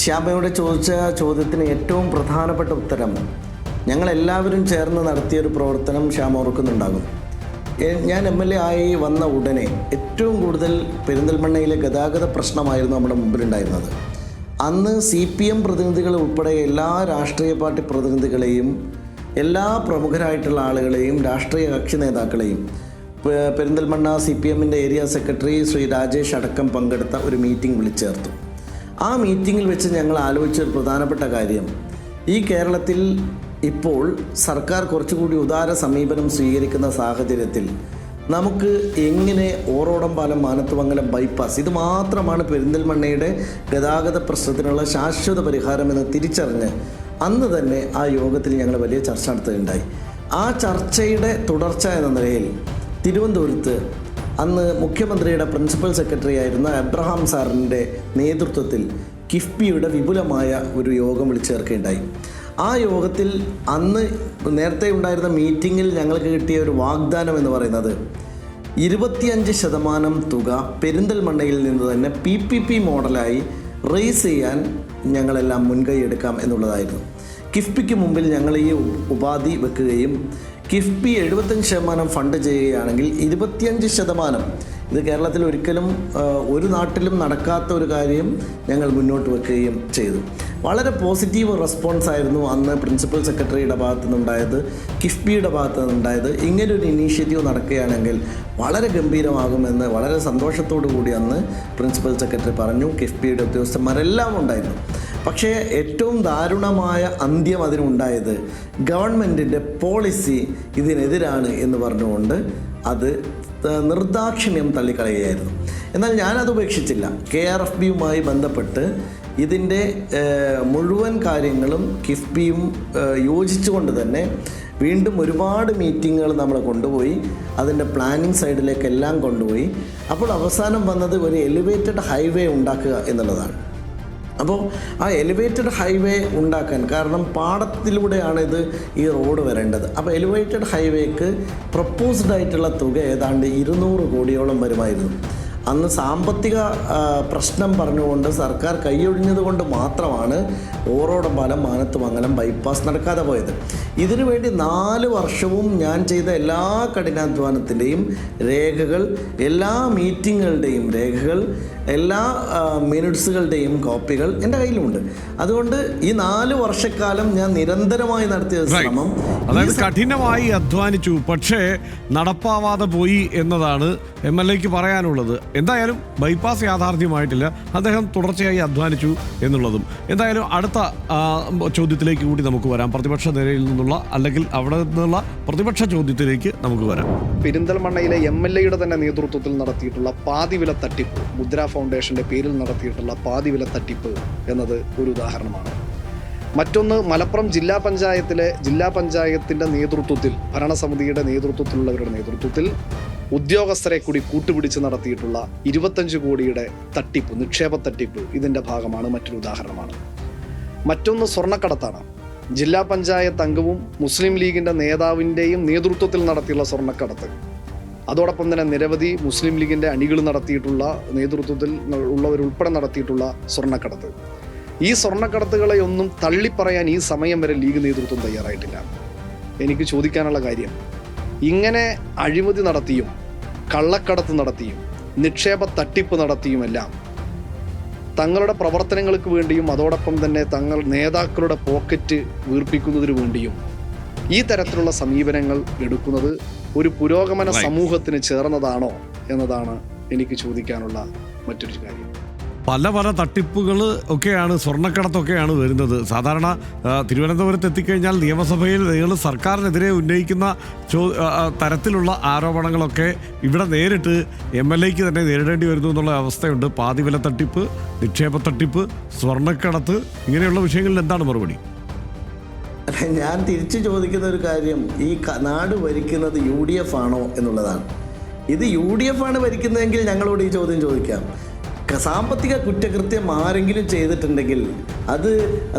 ശ്യാമയോട് ചോദിച്ച ചോദ്യത്തിന് ഏറ്റവും പ്രധാനപ്പെട്ട ഉത്തരം ഞങ്ങളെല്ലാവരും ചേർന്ന് നടത്തിയൊരു പ്രവർത്തനം ശ്യാമ ഓർക്കുന്നുണ്ടാകും. ഞാൻ MLA ആയി വന്ന ഉടനെ ഏറ്റവും കൂടുതൽ പെരിന്തൽമണ്ണയിലെ ഗതാഗത പ്രശ്നമായിരുന്നു നമ്മുടെ മുമ്പിലുണ്ടായിരുന്നത്. അന്ന് CPM പ്രതിനിധികൾ ഉൾപ്പെടെ എല്ലാ രാഷ്ട്രീയ പാർട്ടി പ്രതിനിധികളെയും എല്ലാ പ്രമുഖരായിട്ടുള്ള ആളുകളെയും രാഷ്ട്രീയ കക്ഷി നേതാക്കളെയും പെരിന്തൽമണ്ണ CPMൻ്റെ ഏരിയ സെക്രട്ടറി ശ്രീ രാജേഷ് അടക്കം പങ്കെടുത്ത ഒരു മീറ്റിംഗ് വിളിച്ചേർത്തു. ആ മീറ്റിങ്ങിൽ വെച്ച് ഞങ്ങൾ ആലോചിച്ച ഒരു പ്രധാനപ്പെട്ട കാര്യം, ഈ കേരളത്തിൽ ഇപ്പോൾ സർക്കാർ കുറച്ചുകൂടി ഉദാര സമീപനം സ്വീകരിക്കുന്ന സാഹചര്യത്തിൽ നമുക്ക് എങ്ങനെ ഓറോടം പാലം മാനത്തുമംഗലം ബൈപ്പാസ് ഇത് മാത്രമാണ് പെരിന്തൽമണ്ണയുടെ ഗതാഗത പ്രശ്നത്തിനുള്ള ശാശ്വത പരിഹാരമെന്ന് തിരിച്ചറിഞ്ഞ് അന്ന് തന്നെ ആ യോഗത്തിൽ ഞങ്ങൾ വലിയ ചർച്ച നടത്തുകയുണ്ടായി. ആ ചർച്ചയുടെ തുടർച്ച എന്ന നിലയിൽ തിരുവനന്തപുരത്ത് അന്ന് മുഖ്യമന്ത്രിയുടെ പ്രിൻസിപ്പൽ സെക്രട്ടറി ആയിരുന്ന എബ്രഹാം സാറിൻ്റെ നേതൃത്വത്തിൽ കിഫ്ബിയുടെ വിപുലമായ ഒരു യോഗം വിളിച്ചു ചേർക്കുകയുണ്ടായി. ആ യോഗത്തിൽ അന്ന് നേരത്തെ ഉണ്ടായിരുന്ന മീറ്റിങ്ങിൽ ഞങ്ങൾക്ക് കിട്ടിയ ഒരു വാഗ്ദാനം എന്ന് പറയുന്നത് 25% തുക പെരിന്തൽമണ്ണയിൽ നിന്ന് തന്നെ PPP മോഡലായി റേസ് ചെയ്യാൻ ഞങ്ങളെല്ലാം മുൻകൈ എടുക്കാം എന്നുള്ളതായിരുന്നു. കിഫ്ബിക്ക് മുമ്പിൽ ഞങ്ങൾ ഈ ഉപാധി വെക്കുകയും കിഫ്ബി 75% ഫണ്ട് ചെയ്യുകയാണെങ്കിൽ 25%, ഇത് കേരളത്തിൽ ഒരിക്കലും ഒരു നാട്ടിലും നടക്കാത്ത ഒരു കാര്യം ഞങ്ങൾ മുന്നോട്ട് വെക്കുകയും ചെയ്തു. വളരെ പോസിറ്റീവ് റെസ്പോൺസ് ആയിരുന്നു അന്ന് പ്രിൻസിപ്പൽ സെക്രട്ടറിയുടെ ഭാഗത്തു നിന്നുണ്ടായത്, കിഫ്ബിയുടെ ഭാഗത്തു നിന്നുണ്ടായത്. ഇങ്ങനൊരു ഇനീഷ്യേറ്റീവ് നടക്കുകയാണെങ്കിൽ വളരെ ഗംഭീരമാകുമെന്ന് വളരെ സന്തോഷത്തോടു കൂടി അന്ന് പ്രിൻസിപ്പൽ സെക്രട്ടറി പറഞ്ഞു. കിഫ്ബിയുടെ ഉദ്യോഗസ്ഥന്മാരെല്ലാം ഉണ്ടായിരുന്നു. പക്ഷേ ഏറ്റവും ദാരുണമായ അന്ത്യം അതിനുണ്ടായത് ഗവൺമെൻറ്റിൻ്റെ പോളിസി ഇതിനെതിരാണ് എന്ന് പറഞ്ഞുകൊണ്ട് അത് നിർദാക്ഷിണ്യം തള്ളിക്കളയുകയായിരുന്നു. എന്നാൽ ഞാനത് ഉപേക്ഷിച്ചില്ല. KRFBയുമായി ബന്ധപ്പെട്ട് ഇതിൻ്റെ മുഴുവൻ കാര്യങ്ങളും കിഫ്ബിയും യോജിച്ചുകൊണ്ട് തന്നെ വീണ്ടും ഒരുപാട് മീറ്റിങ്ങുകൾ നമ്മൾ കൊണ്ടുപോയി, അതിൻ്റെ പ്ലാനിങ് സൈഡിലേക്കെല്ലാം കൊണ്ടുപോയി. അപ്പോൾ അവസാനം വന്നത് ഒരു എലിവേറ്റഡ് ഹൈവേ ഉണ്ടാക്കുക എന്നുള്ളതാണ്. അപ്പോൾ ആ എലിവേറ്റഡ് ഹൈവേ ഉണ്ടാക്കാൻ, കാരണം പാടത്തിലൂടെയാണ് ഈ റോഡ് വരേണ്ടത്. അപ്പോൾ എലിവേറ്റഡ് ഹൈവേക്ക് പ്രപ്പോസ്ഡ് ആയിട്ടുള്ള തുക ഏതാണ്ട് 200 കോടിയോളം വരുമായിരുന്നു. അന്ന് സാമ്പത്തിക പ്രശ്നം പറഞ്ഞുകൊണ്ട് സർക്കാർ കൈയൊഴിഞ്ഞത് കൊണ്ട് മാത്രമാണ് ഓറോടം പാലം മാനത്തുമംഗലം ബൈപ്പാസ് നടക്കാതെ പോയത്. ഇതിനു വേണ്ടി 4 വർഷവും ഞാൻ ചെയ്ത എല്ലാ കഠിനാധ്വാനത്തിൻ്റെയും രേഖകൾ, എല്ലാ മീറ്റിങ്ങുകളുടെയും രേഖകൾ, എല്ലാ മിനിറ്റ്സുകളുടെയും കോപ്പികൾ എൻ്റെ കയ്യിലുണ്ട്. അതുകൊണ്ട് ഈ 4 വർഷക്കാലം ഞാൻ നിരന്തരമായി നടത്തിയ ശ്രമം, അതായത് കഠിനമായി അധ്വാനിച്ചു, പക്ഷേ നടപ്പാവാതെ പോയി എന്നതാണ് MLAക്ക് പറയാനുള്ളത്. എന്തായാലും ബൈപ്പാസ് യാഥാർത്ഥ്യമായിട്ടില്ല, അദ്ദേഹം തുടർച്ചയായി അധ്വാനിച്ചു എന്നുള്ളതും. എന്തായാലും അടുത്ത ചോദ്യത്തിലേക്ക് കൂടി നമുക്ക് വരാം. പ്രതിപക്ഷ നിരയിൽ നിന്നുള്ള അല്ലെങ്കിൽ അവിടെ നിന്നുള്ള പ്രതിപക്ഷ ചോദ്യത്തിലേക്ക് നമുക്ക് വരാം. പെരിന്തൽമണ്ണയിലെ MLAയുടെ തന്നെ നേതൃത്വത്തിൽ നടത്തിയിട്ടുള്ള പാതിവില തട്ടിപ്പ്, മുദ്ര ഫൗണ്ടേഷന്റെ പേരിൽ നടത്തിയിട്ടുള്ള പാതിവില തട്ടിപ്പ് എന്നത് ഒരു ഉദാഹരണമാണ്. മറ്റൊന്ന് മലപ്പുറം ജില്ലാ പഞ്ചായത്തിൻ്റെ നേതൃത്വത്തിൽ, ഭരണസമിതിയുടെ നേതൃത്വത്തിലുള്ളവരുടെ നേതൃത്വത്തിൽ ഉദ്യോഗസ്ഥരെ കൂടി കൂട്ടുപിടിച്ച് നടത്തിയിട്ടുള്ള 25 കോടിയുടെ തട്ടിപ്പ്, നിക്ഷേപ തട്ടിപ്പ് ഇതിൻ്റെ ഭാഗമാണ്, മറ്റൊരു ഉദാഹരണമാണ്. മറ്റൊന്ന് സ്വർണ്ണക്കടത്താണ്. ജില്ലാ പഞ്ചായത്ത് അംഗവും മുസ്ലിം ലീഗിൻ്റെ നേതാവിൻ്റെയും നേതൃത്വത്തിൽ നടത്തിയുള്ള സ്വർണ്ണക്കടത്ത്, അതോടൊപ്പം തന്നെ നിരവധി മുസ്ലിം ലീഗിൻ്റെ അണികൾ നടത്തിയിട്ടുള്ള, നേതൃത്വത്തിൽ ഉള്ളവരുൾപ്പെടെ നടത്തിയിട്ടുള്ള സ്വർണ്ണക്കടത്ത്. ഈ സ്വർണ്ണക്കടത്തുകളെ ഒന്നും തള്ളിപ്പറയാൻ ഈ സമയം വരെ ലീഗ് നേതൃത്വം തയ്യാറായിട്ടില്ല. എനിക്ക് ചോദിക്കാനുള്ള കാര്യം, ഇങ്ങനെ അഴിമതി നടത്തിയും കള്ളക്കടത്ത് നടത്തിയും നിക്ഷേപ തട്ടിപ്പ് നടത്തിയുമെല്ലാം തങ്ങളുടെ പ്രവർത്തനങ്ങൾക്ക് വേണ്ടിയും അതോടൊപ്പം തന്നെ തങ്ങൾ നേതാക്കളുടെ പോക്കറ്റ് വീർപ്പിക്കുന്നതിനു വേണ്ടിയും ഈ തരത്തിലുള്ള സമീപനങ്ങൾ എടുക്കുന്നത് ഒരു പുരോഗമന സമൂഹത്തിന് ചേർന്നതാണോ എന്നതാണ് എനിക്ക് ചോദിക്കാനുള്ള മറ്റൊരു കാര്യം. പല തട്ടിപ്പുകൾ ഒക്കെയാണ്, സ്വർണ്ണക്കടത്തൊക്കെയാണ് വരുന്നത്. സാധാരണ തിരുവനന്തപുരത്ത് എത്തിക്കഴിഞ്ഞാൽ നിയമസഭയിൽ നിങ്ങൾ സർക്കാരിനെതിരെ ഉന്നയിക്കുന്ന തരത്തിലുള്ള ആരോപണങ്ങളൊക്കെ ഇവിടെ നേരിട്ട് MLAയ്ക്ക് തന്നെ നേരിടേണ്ടി വരുന്നു എന്നുള്ള അവസ്ഥയുണ്ട്. പാതിവില തട്ടിപ്പ്, നിക്ഷേപ തട്ടിപ്പ്, സ്വർണ്ണക്കടത്ത്, ഇങ്ങനെയുള്ള വിഷയങ്ങളിൽ എന്താണ് മറുപടി? ഞാൻ തിരിച്ചു ചോദിക്കുന്ന ഒരു കാര്യം, ഈ നാട് ഭരിക്കുന്നത് UDF ആണോ എന്നുള്ളതാണ്. ഇത് UDF ആണ് ഭരിക്കുന്നതെങ്കിൽ ഞങ്ങളോട് ഈ ചോദ്യം ചോദിക്കാം. സാമ്പത്തിക കുറ്റകൃത്യം ആരെങ്കിലും ചെയ്തിട്ടുണ്ടെങ്കിൽ അത്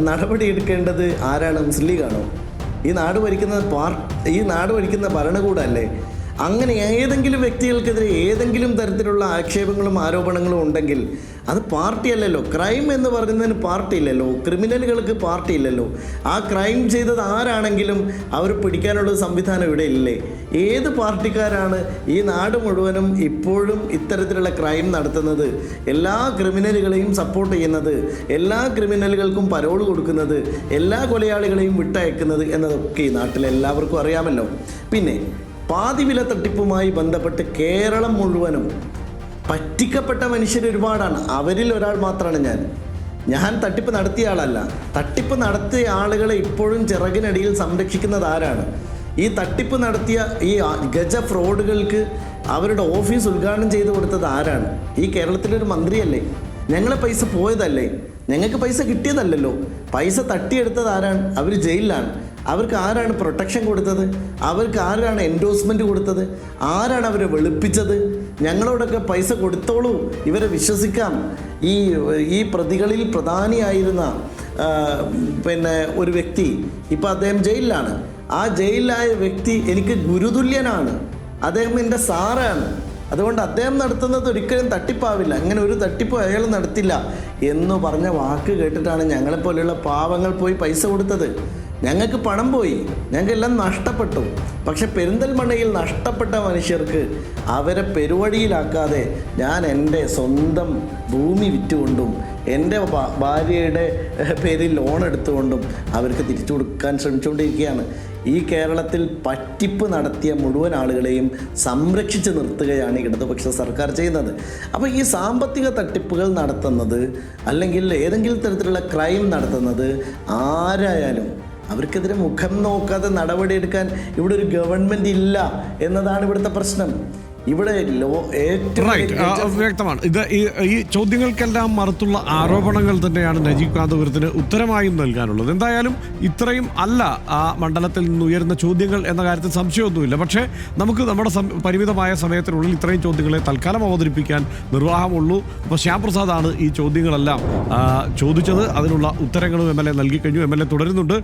നടപടിയെടുക്കേണ്ടത് ആരാണ്? മുസ്ലിം ലീഗാണോ? ഈ നാട് ഭരിക്കുന്ന ഭരണകൂടമല്ലേ? അങ്ങനെ ഏതെങ്കിലും വ്യക്തികൾക്കെതിരെ ഏതെങ്കിലും തരത്തിലുള്ള ആക്ഷേപങ്ങളും ആരോപണങ്ങളും ഉണ്ടെങ്കിൽ അത് പാർട്ടിയല്ലല്ലോ. ക്രൈം എന്ന് പറയുന്നതിന് പാർട്ടി ഇല്ലല്ലോ, ക്രിമിനലുകൾക്ക് പാർട്ടി ഇല്ലല്ലോ. ആ ക്രൈം ചെയ്തത് ആരാണെങ്കിലും അവർ പിടിക്കാനുള്ള സംവിധാനം ഇവിടെ ഇല്ലേ? ഏത് പാർട്ടിക്കാരാണ് ഈ നാട് മുഴുവനും ഇപ്പോഴും ഇത്തരത്തിലുള്ള ക്രൈം നടത്തുന്നത്, എല്ലാ ക്രിമിനലുകളെയും സപ്പോർട്ട് ചെയ്യുന്നത്, എല്ലാ ക്രിമിനലുകൾക്കും പരോൾ കൊടുക്കുന്നത്, എല്ലാ കൊലയാളികളെയും വിട്ടയക്കുന്നത് എന്നതൊക്കെ ഈ നാട്ടിലെല്ലാവർക്കും അറിയാമല്ലോ. പിന്നെ പാതിവില തട്ടിപ്പുമായി ബന്ധപ്പെട്ട് കേരളം മുഴുവനും പറ്റിക്കപ്പെട്ട മനുഷ്യർ ഒരുപാടാണ്. അവരിൽ ഒരാൾ മാത്രമാണ് ഞാൻ തട്ടിപ്പ് നടത്തിയ ആളല്ല. തട്ടിപ്പ് നടത്തിയ ആളുകളെ ഇപ്പോഴും ചിറകിനടിയിൽ സംരക്ഷിക്കുന്നത് ആരാണ്? ഈ തട്ടിപ്പ് നടത്തിയ ഈ ഗജ ഫ്രോഡുകൾക്ക് അവരുടെ ഓഫീസ് ഉദ്ഘാടനം ചെയ്തു കൊടുത്തത് ആരാണ്? ഈ കേരളത്തിലൊരു മന്ത്രിയല്ലേ? ഞങ്ങളെ പൈസ പോയതല്ലേ? ഞങ്ങൾക്ക് പൈസ കിട്ടിയതല്ലല്ലോ. പൈസ തട്ടിയെടുത്തത് ആരാണ്? അവർ ജയിലിലാണ്. അവർക്ക് ആരാണ് പ്രൊട്ടക്ഷൻ കൊടുത്തത്? അവർക്ക് ആരാണ് എൻഡോഴ്സ്മെൻറ്റ് കൊടുത്തത്? ആരാണ് അവരെ വെളുപ്പിച്ചത്? ഞങ്ങളോടൊക്കെ പൈസ കൊടുത്തോളൂ, ഇവരെ വിശ്വസിക്കാം. ഈ പ്രതികളിൽ പ്രധാനിയായിരുന്ന ഒരു വ്യക്തി, ഇപ്പോൾ അദ്ദേഹം ജയിലിലാണ്. ആ ജയിലിലായ വ്യക്തി എനിക്ക് ഗുരുതുല്യനാണ്. അദ്ദേഹം എൻ്റെ സാറാണ്. അതുകൊണ്ട് അദ്ദേഹം നടത്തുന്നത് ഒരിക്കലും തട്ടിപ്പാവില്ല. അങ്ങനെ ഒരു തട്ടിപ്പ് അയാൾ നടത്തില്ല എന്ന് പറഞ്ഞ വാക്ക് കേട്ടിട്ടാണ് ഞങ്ങളെപ്പോലെയുള്ള പാവങ്ങൾ പോയി പൈസ കൊടുത്തത്. ഞങ്ങൾക്ക് പണം പോയി, ഞങ്ങൾക്കെല്ലാം നഷ്ടപ്പെട്ടു. പക്ഷെ പെരിന്തൽമണ്ണയിൽ നഷ്ടപ്പെട്ട മനുഷ്യർക്ക് അവരെ പെരുവഴിയിലാക്കാതെ ഞാൻ എൻ്റെ സ്വന്തം ഭൂമി വിറ്റുകൊണ്ടും എൻ്റെ ഭാര്യയുടെ പേരിൽ ലോൺ എടുത്തുകൊണ്ടും അവർക്ക് തിരിച്ചു കൊടുക്കാൻ ശ്രമിച്ചുകൊണ്ടിരിക്കുകയാണ്. ഈ കേരളത്തിൽ പറ്റിപ്പ് നടത്തിയ മുഴുവൻ ആളുകളെയും സംരക്ഷിച്ച് നിർത്തുകയാണ് ഇടതുപക്ഷ സർക്കാർ ചെയ്യുന്നത്. അപ്പോൾ ഈ സാമ്പത്തിക തട്ടിപ്പുകൾ നടത്തുന്നത് അല്ലെങ്കിൽ ഏതെങ്കിലും തരത്തിലുള്ള ക്രൈം നടത്തുന്നത് ആരായാലും അവർക്കെതിരെ മുഖം നോക്കാതെ നടപടിയെടുക്കാൻ ഇവിടെ ഒരു ഗവൺമെൻറ് ഇല്ല എന്നതാണ് ഇവിടുത്തെ പ്രശ്നം. ഇവിടെ വ്യക്തമാണ്. ഇത് ഈ ചോദ്യങ്ങൾക്കെല്ലാം മറുത്തുള്ള ആരോപണങ്ങൾ തന്നെയാണ് നജീബ് കാന്തപുരത്തിന് ഉത്തരമായും നൽകാനുള്ളത്. എന്തായാലും ഇത്രയും അല്ല ആ മണ്ഡലത്തിൽ നിന്ന് ഉയരുന്ന ചോദ്യങ്ങൾ എന്ന കാര്യത്തിൽ സംശയമൊന്നുമില്ല. പക്ഷേ നമുക്ക് നമ്മുടെ പരിമിതമായ സമയത്തിനുള്ളിൽ ഇത്രയും ചോദ്യങ്ങളെ തൽക്കാലം അവതരിപ്പിക്കാൻ നിർവാഹമുള്ളൂ. അപ്പോൾ ശ്യാംപ്രസാദാണ് ഈ ചോദ്യങ്ങളെല്ലാം ചോദിച്ചത്. അതിനുള്ള ഉത്തരങ്ങളും MLA നൽകിക്കഴിഞ്ഞു. MLA തുടരുന്നുണ്ട്.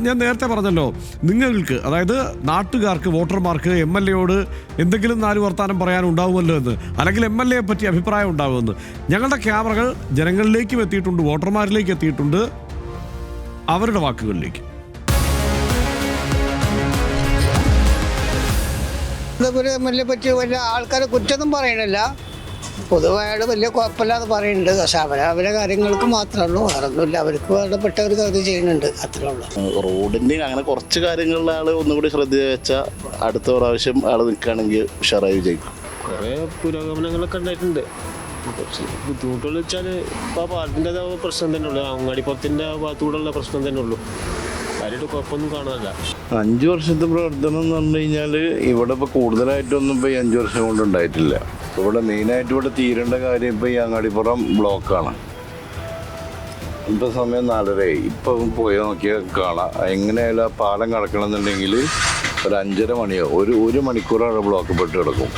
ഞാൻ നേരത്തെ പറഞ്ഞല്ലോ, നിങ്ങൾക്ക്, അതായത് നാട്ടുകാർക്ക്, വോട്ടർമാർക്ക് MLAയോട് എന്തെങ്കിലും വർത്താനം പറയാനുണ്ടാവുമല്ലോ എന്ന്, അല്ലെങ്കിൽ MLAയെ പറ്റി അഭിപ്രായം ഉണ്ടാവുമെന്ന്. ഞങ്ങളുടെ ക്യാമറകൾ ജനങ്ങളിലേക്കും എത്തിയിട്ടുണ്ട്, വോട്ടർമാരിലേക്ക് എത്തിയിട്ടുണ്ട്, അവരുടെ വാക്കുകളിലേക്ക്. MLAയെ പറ്റി വലിയ ആൾക്കാരെ കുറ്റമൊന്നും പറയണില്ല, പൊതുവായിട്ട് വലിയ കുഴപ്പമില്ലാതെ പറയുന്നുണ്ട്. പക്ഷെ അവരെ കാര്യങ്ങൾക്ക് മാത്രമേ ഉള്ളൂ, വേറൊന്നുമില്ല. അവർക്ക് വേണ്ടപ്പെട്ട ഒരു കാര്യം ചെയ്യുന്നുണ്ട്, അത്രേ ഉള്ളൂ. റോഡിൻ്റെ അങ്ങനെ കുറച്ച് കാര്യങ്ങളിൽ ആൾ ഒന്നുകൂടി ശ്രദ്ധ വെച്ചാൽ അടുത്ത പ്രാവശ്യം ആൾ നിൽക്കുകയാണെങ്കിൽ ഉഷാറായി വിജയിക്കും. കുറേ പുരോഗമനങ്ങളൊക്കെ ഉണ്ടായിട്ടുണ്ട്. കുറച്ച് ബുദ്ധിമുട്ടുകൾ വെച്ചാൽ ഇപ്പോൾ പാർട്ടിൻ്റെ പ്രശ്നം തന്നെ ഉള്ളൂ, അങ്ങാടിപ്പുറത്തിൻ്റെ ഭാഗത്തൂടെയുള്ള പ്രശ്നം തന്നെ ഉള്ളൂ. കാര്യമായിട്ട് കുഴപ്പമൊന്നും കാണാനില്ല. 5 വർഷത്തെ പ്രവർത്തനം എന്ന് പറഞ്ഞു കഴിഞ്ഞാൽ ഇവിടെ ഇപ്പോൾ കൂടുതലായിട്ടൊന്നും ഇപ്പോൾ ഈ 5 വർഷം കൊണ്ട് ഉണ്ടായിട്ടില്ല. ഇവിടെ മെയിനായിട്ട് ഇവിടെ തീരേണ്ട കാര്യം ഇപ്പോൾ ഈ അങ്ങാടിപ്പുറം ബ്ലോക്കാണ്. ഇപ്പം സമയം 4:30. ഇപ്പം പോയി നോക്കിയാൽ കാണാം. എങ്ങനെയായാലും ആ പാലം കിടക്കണമെന്നുണ്ടെങ്കിൽ ഒരു 5:30 മണിയോ ഒരു മണിക്കൂറാണ് ബ്ലോക്ക് പെട്ട് കിടക്കും.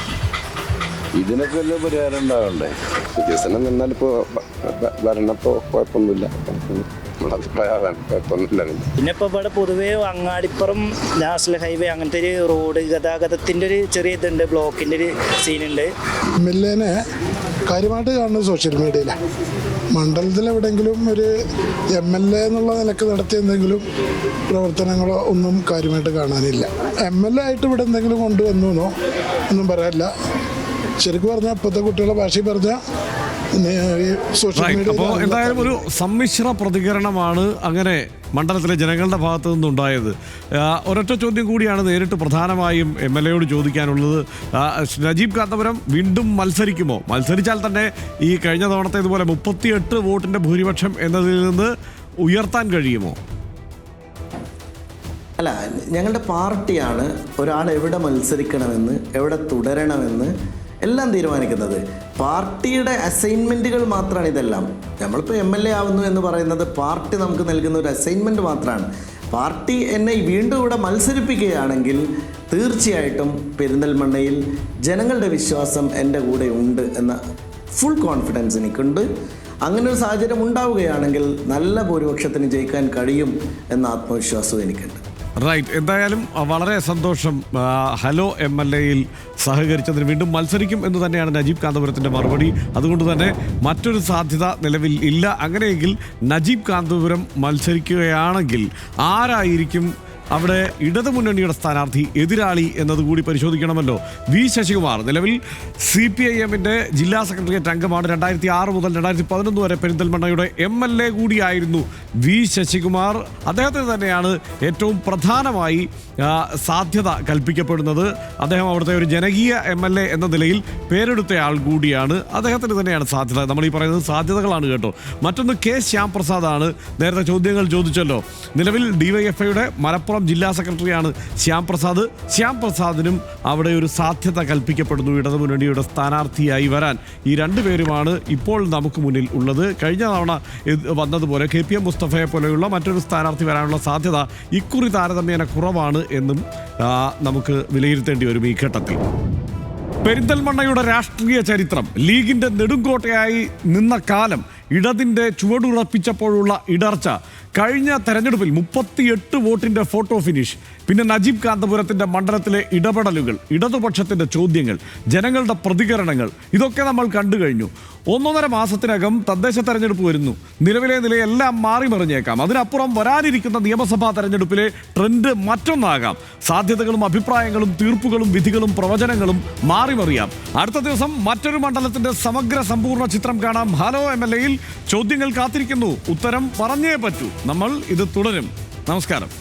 ഇതിനൊക്കെ വലിയ പരിഹാരം ഉണ്ടാകണ്ടേ? വികസനം നിന്നാലിപ്പോൾ വരണപ്പോൾ കുഴപ്പമൊന്നുമില്ല. നമ്മുടെ അഭിപ്രായം കുഴപ്പമൊന്നുമില്ല. പിന്നെ ഇപ്പോൾ ഇവിടെ പൊതുവേ അങ്ങാടിപ്പുറം നാഷണൽ ഹൈവേ അങ്ങനത്തെ ഒരു റോഡ് ഗതാഗതത്തിൻ്റെ ഒരു ചെറിയ ഇതുണ്ട്, ബ്ലോക്കിൻ്റെ ഒരു സീനുണ്ട്. എംഎൽഎനെ കാര്യമായിട്ട് കാണുന്നത് സോഷ്യൽ മീഡിയയിലാണ്. മണ്ഡലത്തിൽ എവിടെയെങ്കിലും ഒരു MLA എന്നുള്ള നിലക്ക് നടത്തിയ എന്തെങ്കിലും പ്രവർത്തനങ്ങളോ ഒന്നും കാര്യമായിട്ട് കാണാനില്ല. MLA ആയിട്ട് ഇവിടെ എന്തെങ്കിലും കൊണ്ടുവന്നു എന്നോ ഒന്നും പറയാനില്ല. ശരിക്കും പറഞ്ഞാൽ ഇപ്പോഴത്തെ കുട്ടികളെ ഭാഷയിൽ പറഞ്ഞാൽ അപ്പോൾ എന്തായാലും ഒരു സമ്മിശ്ര പ്രതികരണമാണ് അങ്ങനെ മണ്ഡലത്തിലെ ജനങ്ങളുടെ ഭാഗത്തു നിന്നുണ്ടായത്. ഒരൊറ്റ ചോദ്യം കൂടിയാണ് നേരിട്ട് പ്രധാനമായും MLAയോട് ചോദിക്കാനുള്ളത്. നജീബ് കാന്തപുരം വീണ്ടും മത്സരിക്കുമോ? മത്സരിച്ചാൽ തന്നെ ഈ കഴിഞ്ഞ തവണത്തെ ഇതുപോലെ 38 വോട്ടിൻ്റെ ഭൂരിപക്ഷം എന്നതിൽ നിന്ന് ഉയർത്താൻ കഴിയുമോ? അല്ല, ഞങ്ങളുടെ പാർട്ടിയാണ് ഒരാൾ എവിടെ മത്സരിക്കണമെന്ന്, എവിടെ തുടരണമെന്ന് എല്ലാം തീരുമാനിക്കുന്നത്. പാർട്ടിയുടെ അസൈൻമെൻറ്റുകൾ മാത്രമാണ് ഇതെല്ലാം. നമ്മളിപ്പോൾ MLA ആവുന്നു എന്ന് പറയുന്നത് പാർട്ടി നമുക്ക് നൽകുന്ന ഒരു അസൈൻമെൻറ്റ് മാത്രമാണ്. പാർട്ടി എന്നെ വീണ്ടും ഇവിടെ മത്സരിപ്പിക്കുകയാണെങ്കിൽ തീർച്ചയായിട്ടും പെരിന്തൽമണ്ണയിൽ ജനങ്ങളുടെ വിശ്വാസം എൻ്റെ കൂടെ ഉണ്ട് എന്ന ഫുൾ കോൺഫിഡൻസ് എനിക്കുണ്ട്. അങ്ങനെ ഒരു സാഹചര്യം ഉണ്ടാവുകയാണെങ്കിൽ നല്ല ഭൂരിപക്ഷത്തിന് ജയിക്കാൻ കഴിയും എന്ന ആത്മവിശ്വാസവും എനിക്കുണ്ട്. റൈറ്റ്. എന്തായാലും വളരെ സന്തോഷം. ഹലോ MLAയിൽ സഹകരിച്ചതിന് വീണ്ടും മത്സരിക്കും എന്ന് തന്നെയാണ് നജീബ് കാന്തപുരത്തിൻ്റെ മറുപടി. അതുകൊണ്ട് തന്നെ മറ്റൊരു സാധ്യത നിലവിൽ ഇല്ല. അങ്ങനെയെങ്കിൽ നജീബ് കാന്തപുരം മത്സരിക്കുകയാണെങ്കിൽ ആരായിരിക്കും അവിടെ ഇടതുമുന്നണിയുടെ സ്ഥാനാർത്ഥി, എതിരാളി എന്നതുകൂടി പരിശോധിക്കണമല്ലോ. വി ശശികുമാർ നിലവിൽ CPIM-ന്റെ ജില്ലാ സെക്രട്ടേറിയറ്റ് അംഗമാണ്. 2006 മുതൽ 2011 വരെ പെരിന്തൽമണ്ണയുടെ MLA കൂടിയായിരുന്നു വി ശശികുമാർ. അദ്ദേഹത്തിന് തന്നെയാണ് ഏറ്റവും പ്രധാനമായി സാധ്യത കൽപ്പിക്കപ്പെടുന്നത്. അദ്ദേഹം അവിടുത്തെ ഒരു ജനകീയ MLA എന്ന നിലയിൽ പേരെടുത്തയാൾ കൂടിയാണ്. അദ്ദേഹത്തിന് തന്നെയാണ് സാധ്യത. നമ്മൾ ഈ പറയുന്നത് സാധ്യതകളാണ് കേട്ടോ. മറ്റൊന്ന് K. ശ്യാംപ്രസാദാണ്. നേരത്തെ ചോദ്യങ്ങൾ ചോദിച്ചല്ലോ. നിലവിൽ DYFIയുടെ മലപ്പുറം ജില്ലാ സെക്രട്ടറിയാണ് ശ്യാംപ്രസാദ്. ശ്യാംപ്രസാദിനും അവിടെ ഒരു സാധ്യത കൽപ്പിക്കപ്പെടുന്നു ഇടതുമുന്നണിയുടെ സ്ഥാനാർത്ഥിയായി വരാൻ. ഈ രണ്ടുപേരുമാണ് ഇപ്പോൾ നമുക്ക് മുന്നിൽ ഉള്ളത്. കഴിഞ്ഞ തവണ വന്നതുപോലെ KPM മുസ്തഫയെ പോലെയുള്ള മറ്റൊരു സ്ഥാനാർത്ഥി വരാനുള്ള സാധ്യത ഇക്കുറി താരതമ്യേന കുറവാണ് എന്നും നമുക്ക് വിലയിരുത്തേണ്ടി വരും ഈ ഘട്ടത്തിൽ. പെരിന്തൽമണ്ണയുടെ രാഷ്ട്രീയ ചരിത്രം, ലീഗിൻ്റെ നെടുങ്കോട്ടയായി നിന്ന കാലം, ഇടതിൻ്റെ ചുവടുറപ്പിച്ചപ്പോഴുള്ള ഇടർച്ച, കഴിഞ്ഞ തെരഞ്ഞെടുപ്പിൽ 38 വോട്ടിൻ്റെ ഫോട്ടോ ഫിനിഷ്, പിന്നെ നജീബ് കാന്തപുരത്തിൻ്റെ മണ്ഡലത്തിലെ ഇടപെടലുകൾ, ഇടതുപക്ഷത്തിൻ്റെ ചോദ്യങ്ങൾ, ജനങ്ങളുടെ പ്രതികരണങ്ങൾ, ഇതൊക്കെ നമ്മൾ കണ്ടു കഴിഞ്ഞു. 1.5 മാസത്തിനകം തദ്ദേശ തെരഞ്ഞെടുപ്പ് വരുന്നു. നിലവിലെ നിലയെല്ലാം മാറി മറിഞ്ഞേക്കാം. അതിനപ്പുറം വരാനിരിക്കുന്ന നിയമസഭാ തെരഞ്ഞെടുപ്പിലെ ട്രെൻഡ് മറ്റൊന്നാകാം. സാധ്യതകളും അഭിപ്രായങ്ങളും തീർപ്പുകളും വിധികളും പ്രവചനങ്ങളും മാറിമറിയാം. അടുത്ത ദിവസം മറ്റൊരു മണ്ഡലത്തിൻ്റെ സമഗ്ര സമ്പൂർണ്ണ ചിത്രം കാണാം. ഹലോ MLAയിൽ ചോദ്യങ്ങൾ കാത്തിരിക്കുന്നു. ഉത്തരം പറഞ്ഞേ പറ്റൂ. നമ്മൾ ഇത് തുടരും. നമസ്കാരം.